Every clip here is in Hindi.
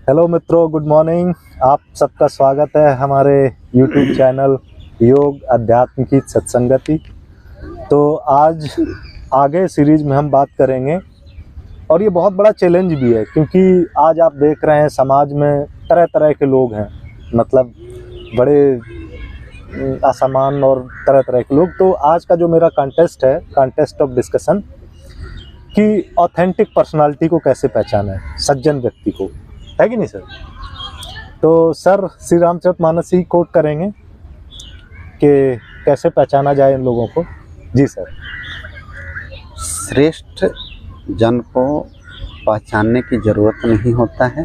हेलो मित्रों, गुड मॉर्निंग। आप सबका स्वागत है हमारे यूट्यूब चैनल योग अध्यात्म की सत्संगति। तो आज आगे सीरीज में हम बात करेंगे और ये बहुत बड़ा चैलेंज भी है, क्योंकि आज आप देख रहे हैं समाज में तरह तरह के लोग हैं, मतलब बड़े असमान और तरह तरह के लोग। तो आज का जो मेरा कंटेस्ट है, कंटेस्ट ऑफ डिस्कशन, कि ऑथेंटिक पर्सनालिटी को कैसे पहचाना है, सज्जन व्यक्ति को, है कि नहीं सर? तो सर श्री रामचरितमानस ही कोट करेंगे कि कैसे पहचाना जाए इन लोगों को। जी सर। श्रेष्ठ जन को पहचानने की ज़रूरत नहीं होता है,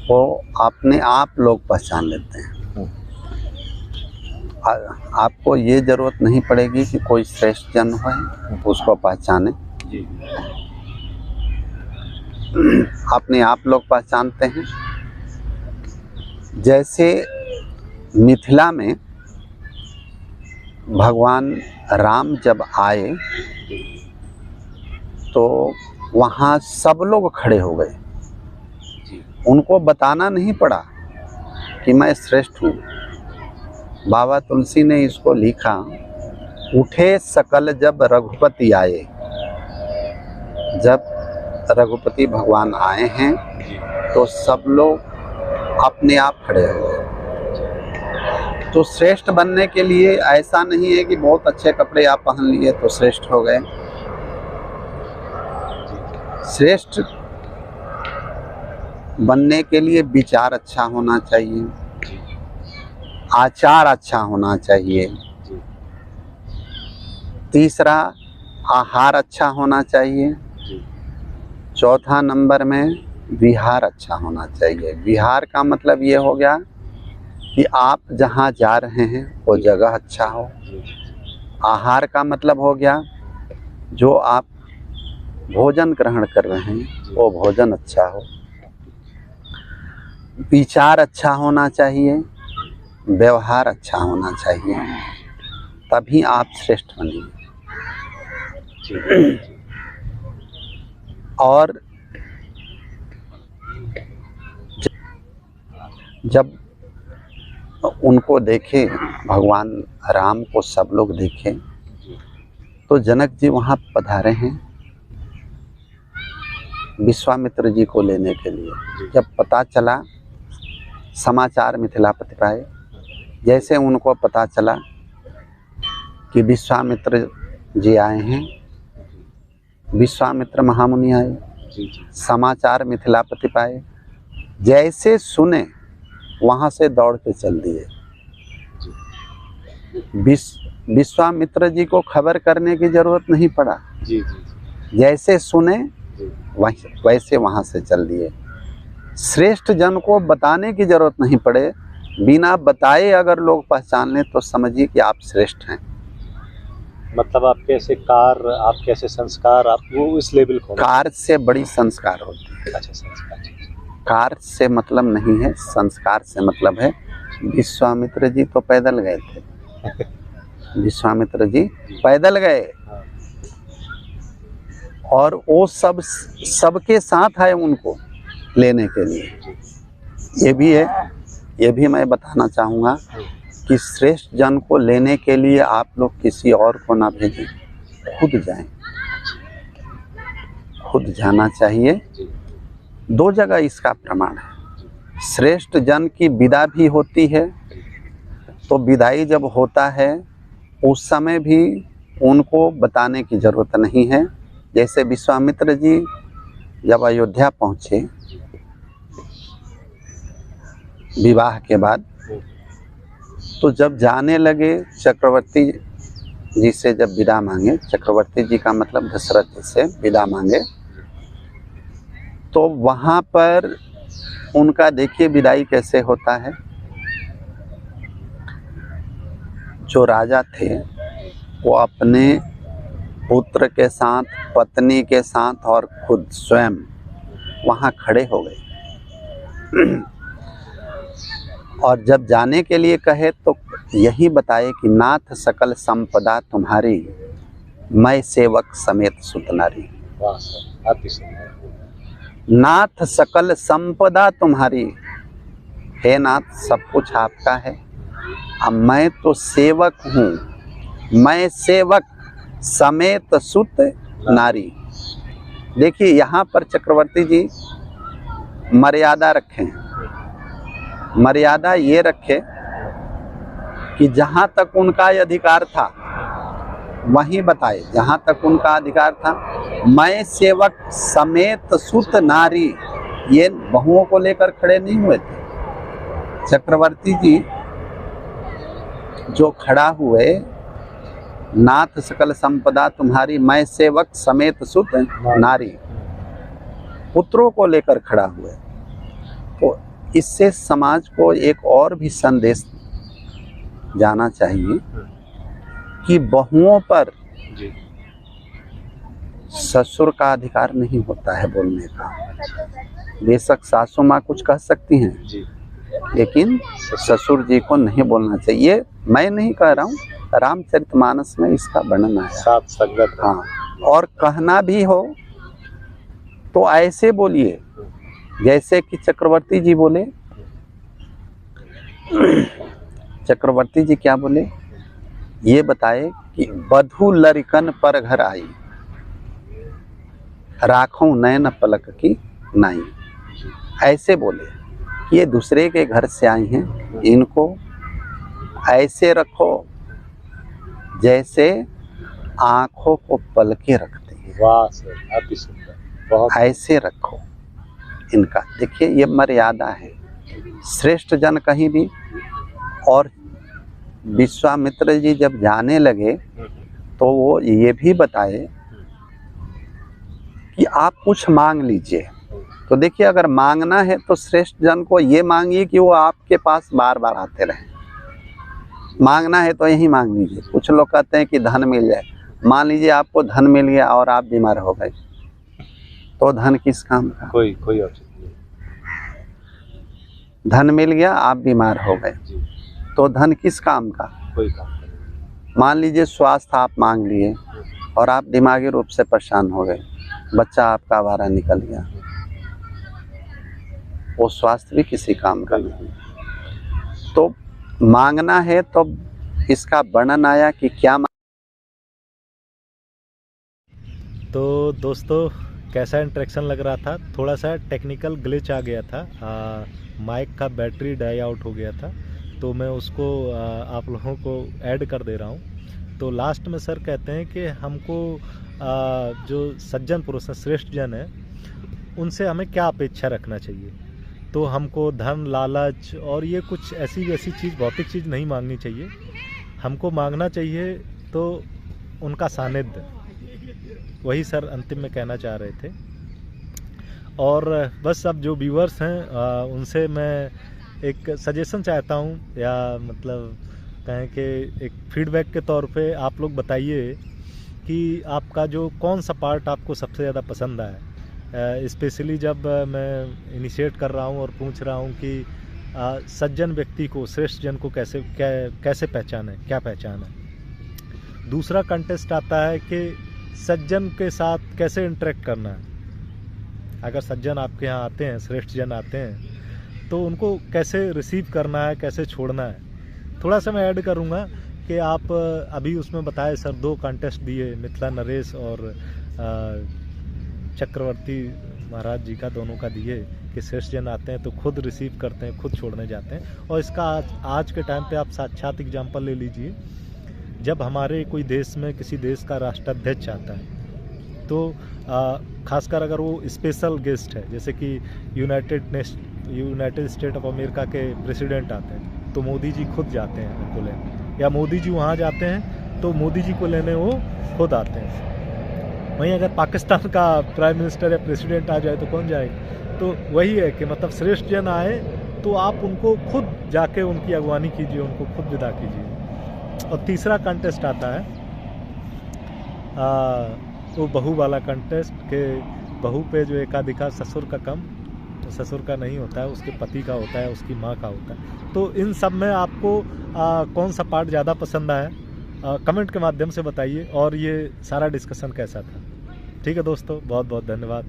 वो अपने आप लोग पहचान लेते हैं। आपको ये ज़रूरत नहीं पड़ेगी कि कोई श्रेष्ठ जन हो उसको पहचाने, अपने आप लोग पहचानते हैं। जैसे मिथिला में भगवान राम जब आए तो वहाँ सब लोग खड़े हो गए, उनको बताना नहीं पड़ा कि मैं श्रेष्ठ हूँ। बाबा तुलसी ने इसको लिखा, उठे सकल जब रघुपति आए। जब रघुपति भगवान आए हैं तो सब लोग अपने आप खड़े हो गए। तो श्रेष्ठ बनने के लिए ऐसा नहीं है कि बहुत अच्छे कपड़े आप पहन लिए तो श्रेष्ठ हो गए। श्रेष्ठ बनने के लिए विचार अच्छा होना चाहिए, आचार अच्छा होना चाहिए, तीसरा आहार अच्छा होना चाहिए, चौथा नंबर में विहार अच्छा होना चाहिए। विहार का मतलब ये हो गया कि आप जहाँ जा रहे हैं वो जगह अच्छा हो। आहार का मतलब हो गया जो आप भोजन ग्रहण कर रहे हैं वो भोजन अच्छा हो। विचार अच्छा होना चाहिए, व्यवहार अच्छा होना चाहिए, तभी आप श्रेष्ठ बनेंगे। और जब उनको देखे, भगवान राम को सब लोग देखे, तो जनक जी वहाँ पधारे हैं विश्वामित्र जी को लेने के लिए। जब पता चला, समाचार मिथिलापति पाए, जैसे उनको पता चला कि विश्वामित्र जी आए हैं, विश्वामित्र महामुनि आए, समाचार मिथिलापति पाए, जैसे सुने वहाँ से दौड़ के चल दिए। विश्वामित्र जी को खबर करने की जरूरत नहीं पड़ा, जैसे सुने वैसे वहाँ से चल दिए। श्रेष्ठ जन को बताने की जरूरत नहीं पड़े, बिना बताए अगर लोग पहचान लें तो समझिए कि आप श्रेष्ठ हैं। मतलब आप कैसे कार्य, आप कैसे संस्कार, आप वो इस लेवल को। कार्य से बड़ी संस्कार होती है। अच्छा, संस्कार। कार्य से मतलब नहीं है, संस्कार से मतलब है। विश्वामित्र जी तो पैदल गए थे, विश्वामित्र जी पैदल गए और वो सबके साथ आए उनको लेने के लिए। ये भी है, ये भी मैं बताना चाहूँगा कि श्रेष्ठ जन को लेने के लिए आप लोग किसी और को ना भेजें, खुद जाएं, खुद जाना चाहिए। दो जगह इसका प्रमाण है। श्रेष्ठ जन की विदा भी होती है, तो विदाई जब होता है उस समय भी उनको बताने की जरूरत नहीं है। जैसे विश्वामित्र जी जब अयोध्या पहुँचे विवाह के बाद, तो जब जाने लगे चक्रवर्ती जी से जब विदा मांगे, चक्रवर्ती जी का मतलब दशरथ जी से विदा मांगे, तो वहाँ पर उनका देखिए विदाई कैसे होता है। जो राजा थे वो अपने पुत्र के साथ, पत्नी के साथ और खुद स्वयं वहाँ खड़े हो गए और जब जाने के लिए कहे तो यही बताए कि नाथ सकल संपदा तुम्हारी, मैं सेवक समेत सुत नारी। नाथ सकल संपदा तुम्हारी, हे नाथ सब कुछ आपका है, अब मैं तो सेवक हूँ, मैं सेवक समेत सुत नारी। देखिए यहाँ पर चक्रवर्ती जी मर्यादा रखें, मर्यादा ये रखे कि जहाँ तक उनका अधिकार था वहीं बताए, जहाँ तक उनका अधिकार था। मैं सेवक समेत सुत नारी, ये बहुओं को लेकर खड़े नहीं हुए थे। चक्रवर्ती जी जो खड़ा हुए, नाथ सकल संपदा तुम्हारी, मैं सेवक समेत सुत नारी, पुत्रों को लेकर खड़ा हुए। तो इससे समाज को एक और भी संदेश जाना चाहिए कि बहुओं पर ससुर का अधिकार नहीं होता है बोलने का। बेशक सासू माँ कुछ कह सकती हैं, लेकिन ससुर जी को नहीं बोलना चाहिए। मैं नहीं कह रहा हूँ, रामचरितमानस में इसका वर्णन आया। साथ संगत। हाँ, और कहना भी हो तो ऐसे बोलिए जैसे कि चक्रवर्ती जी बोले। चक्रवर्ती जी क्या बोले, ये बताए कि बधू लरिकन पर घर आई, राखों नैन पलक की नाई। ऐसे बोले कि ये दूसरे के घर से आई हैं, इनको ऐसे रखो जैसे आंखों को पलके रखते हैं। वाह सर, अति सुंदर, बहुत। ऐसे रखो इनका। देखिए ये मर्यादा है। श्रेष्ठ जन कहीं भी, और विश्वामित्र जी जब जाने लगे तो वो ये भी बताए कि आप कुछ मांग लीजिए। तो देखिए अगर मांगना है तो श्रेष्ठ जन को ये मांगिए कि वो आपके पास बार बार आते रहें। मांगना है तो यही मांग लीजिए। कुछ लोग कहते हैं कि धन मिल जाए। मान लीजिए आपको धन मिल गया और आप बीमार हो गए, तो धन किस काम का? कोई औचित्य नहीं। धन मिल गया, आप बीमार हो गए, तो धन किस काम का? कोई काम नहीं। मान लीजिए स्वास्थ्य आप मांग लिए और आप दिमागी रूप से परेशान हो गए, बच्चा आपका आवारा निकल गया, वो स्वास्थ्य भी किसी काम का नहीं। तो मांगना है तो इसका वर्णन आया कि क्या तो दोस्तों कैसा इंटरेक्शन लग रहा था। थोड़ा सा टेक्निकल ग्लिच आ गया था, माइक का बैटरी डाई आउट हो गया था, तो मैं उसको आप लोगों को ऐड कर दे रहा हूँ। तो लास्ट में सर कहते हैं कि हमको जो सज्जन पुरुष हैं, श्रेष्ठ जन है, उनसे हमें क्या अपेक्षा रखना चाहिए। तो हमको धन, लालच और ये कुछ ऐसी वैसी चीज़, भौतिक चीज़ नहीं मांगनी चाहिए। हमको मांगना चाहिए तो उनका सानिध्य। वही सर अंतिम में कहना चाह रहे थे। और बस अब जो व्यूअर्स हैं उनसे मैं एक सजेशन चाहता हूँ, या मतलब कहें कि एक फीडबैक के तौर पे आप लोग बताइए कि आपका जो कौन सा पार्ट आपको सबसे ज़्यादा पसंद आया। स्पेशली जब मैं इनिशिएट कर रहा हूँ और पूछ रहा हूँ कि सज्जन व्यक्ति को, श्रेष्ठ जन को कैसे पहचाने, क्या पहचाने। दूसरा कंटेस्ट आता है कि सज्जन के साथ कैसे इंटरेक्ट करना है। अगर सज्जन आपके यहाँ आते हैं, श्रेष्ठ जन आते हैं, तो उनको कैसे रिसीव करना है, कैसे छोड़ना है। थोड़ा सा मैं ऐड करूँगा कि आप अभी उसमें बताए सर 2 कंटेस्ट दिए, मिथिला नरेश और चक्रवर्ती महाराज जी का, दोनों का दिए कि श्रेष्ठ जन आते हैं तो खुद रिसीव करते हैं, खुद छोड़ने जाते हैं। और इसका आज के टाइम पे आप साक्षात एग्जाम्पल ले लीजिए। जब हमारे कोई देश में किसी देश का राष्ट्राध्यक्ष आता है, तो खासकर अगर वो स्पेशल गेस्ट है, जैसे कि यूनाइटेड स्टेट ऑफ अमेरिका के प्रेसिडेंट आते हैं, तो मोदी जी खुद जाते हैं उनको लेने, या मोदी जी वहाँ जाते हैं तो मोदी जी को लेने वो खुद आते हैं। वहीं अगर पाकिस्तान का प्राइम मिनिस्टर या प्रेसिडेंट आ जाए तो कौन जाएगा। तो वही है कि मतलब श्रेष्ठ जन आए तो आप उनको खुद जाके उनकी अगवानी कीजिए, उनको खुद विदा कीजिए। और तीसरा कंटेस्ट आता है वो बहू वाला कंटेस्ट, के बहू पे जो एकाधिकार, ससुर का कम, ससुर का नहीं होता है, उसके पति का होता है, उसकी माँ का होता है। तो इन सब में आपको कौन सा पार्ट ज़्यादा पसंद आया, कमेंट के माध्यम से बताइए। और ये सारा डिस्कशन कैसा था। ठीक है दोस्तों, बहुत बहुत धन्यवाद।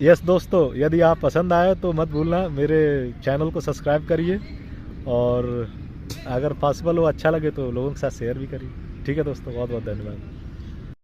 यस दोस्तों, यदि आप पसंद आए तो मत भूलना मेरे चैनल को सब्सक्राइब करिए, और अगर पॉसिबल हो अच्छा लगे तो लोगों के साथ शेयर भी करिए। ठीक है दोस्तों, बहुत बहुत धन्यवाद।